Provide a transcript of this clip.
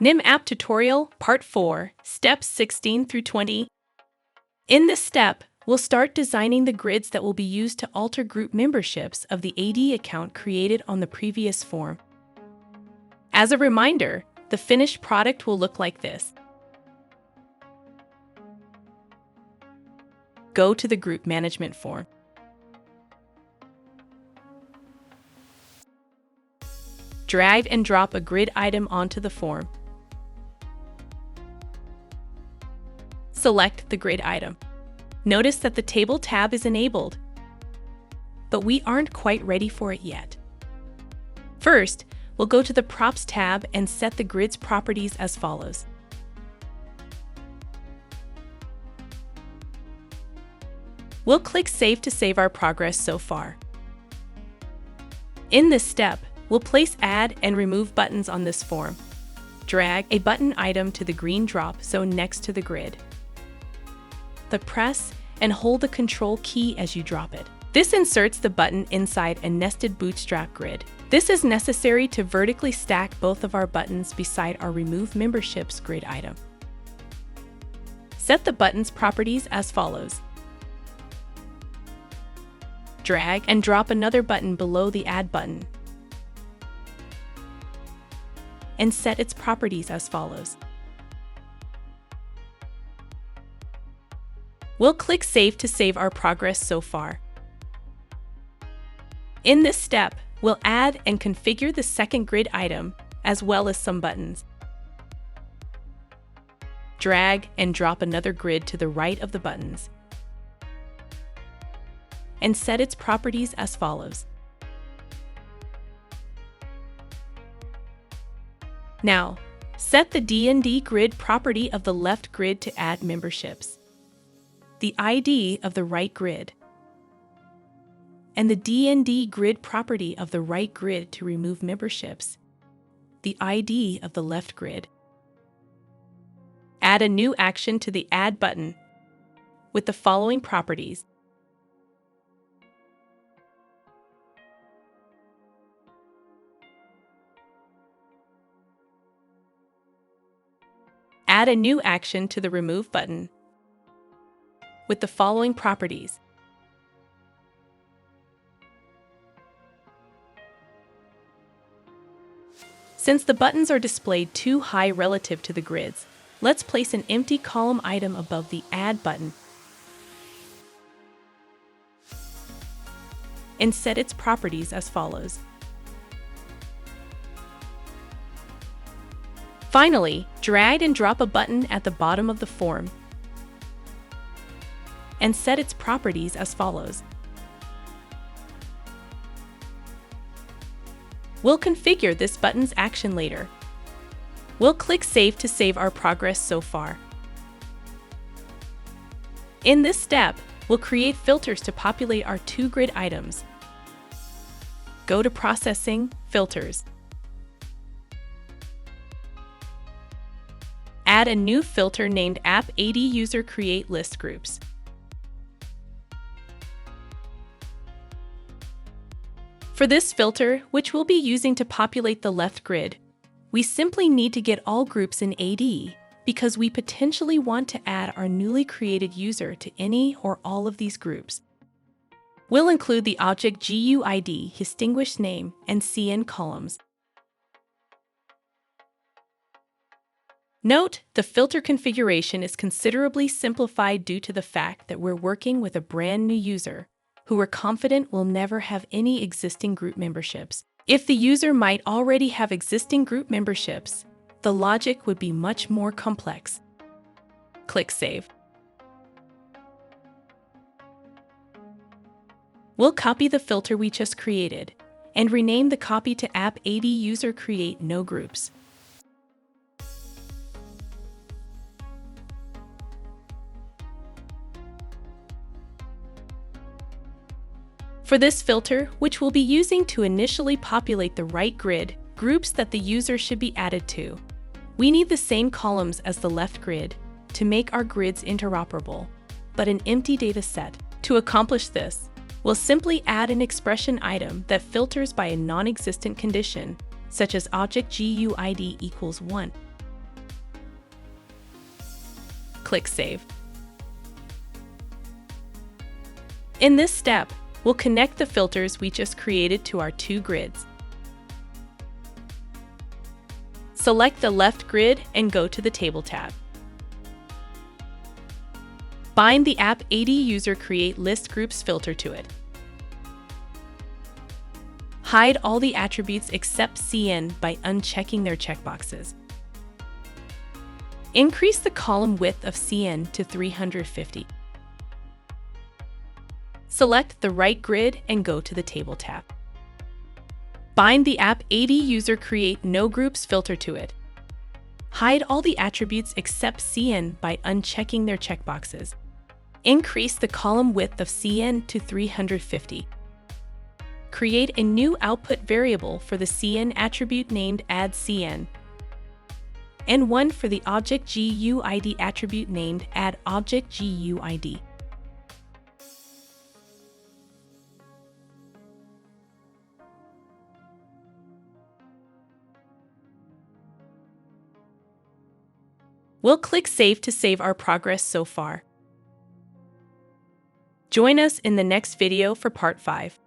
NIM App Tutorial Part 4, Steps 16 through 20. In this step, we'll start designing the grids that will be used to alter group memberships of the AD account created on the previous form. As a reminder, the finished product will look like this. Go to the Group Management form. Drag and drop a grid item onto the form. Select the grid item. Notice that the Table tab is enabled, but we aren't quite ready for it yet. First, we'll go to the Props tab and set the grid's properties as follows. We'll click Save to save our progress so far. In this step, we'll place Add and Remove buttons on this form. Drag a button item to the green drop zone next to the grid. Press and hold the Control key as you drop it. This inserts the button inside a nested bootstrap grid. This is necessary to vertically stack both of our buttons beside our Remove Memberships grid item. Set the button's properties as follows. Drag and drop another button below the Add button, and set its properties as follows. We'll click Save to save our progress so far. In this step, we'll add and configure the second grid item, as well as some buttons. Drag and drop another grid to the right of the buttons, and set its properties as follows. Now, set the D&D grid property of the left grid to add memberships, the ID of the right grid, and the D&D grid property of the right grid to remove memberships, the ID of the left grid. Add a new action to the Add button with the following properties. Add a new action to the Remove button with the following properties. Since the buttons are displayed too high relative to the grids, let's place an empty column item above the Add button and set its properties as follows. Finally, drag and drop a button at the bottom of the form and set its properties as follows. We'll configure this button's action later. We'll click Save to save our progress so far. In this step, we'll create filters to populate our two grid items. Go to Processing, Filters. Add a new filter named App AD User Create List Groups. For this filter, which we'll be using to populate the left grid, we simply need to get all groups in AD because we potentially want to add our newly created user to any or all of these groups. We'll include the object GUID, distinguished name, and CN columns. Note, the filter configuration is considerably simplified due to the fact that we're working with a brand new user who we're confident will never have any existing group memberships. If the user might already have existing group memberships, the logic would be much more complex. Click Save. We'll copy the filter we just created and rename the copy to App AD User Create No Groups. For this filter, which we'll be using to initially populate the right grid, groups that the user should be added to, we need the same columns as the left grid to make our grids interoperable, but an empty data set. To accomplish this, we'll simply add an expression item that filters by a non-existent condition, such as object GUID equals 1. click Save. In this step, we'll connect the filters we just created to our two grids. Select the left grid and go to the Table tab. Bind the App AD User Create List Groups filter to it. Hide all the attributes except CN by unchecking their checkboxes. Increase the column width of CN to 350. Select the right grid and go to the Table tab. Bind the App AD User Create No Groups filter to it. Hide all the attributes except CN by unchecking their checkboxes. Increase the column width of CN to 350. Create a new output variable for the CN attribute named addCN, and one for the object GUID attribute named addObjectGUID. We'll click Save to save our progress so far. Join us in the next video for Part 5.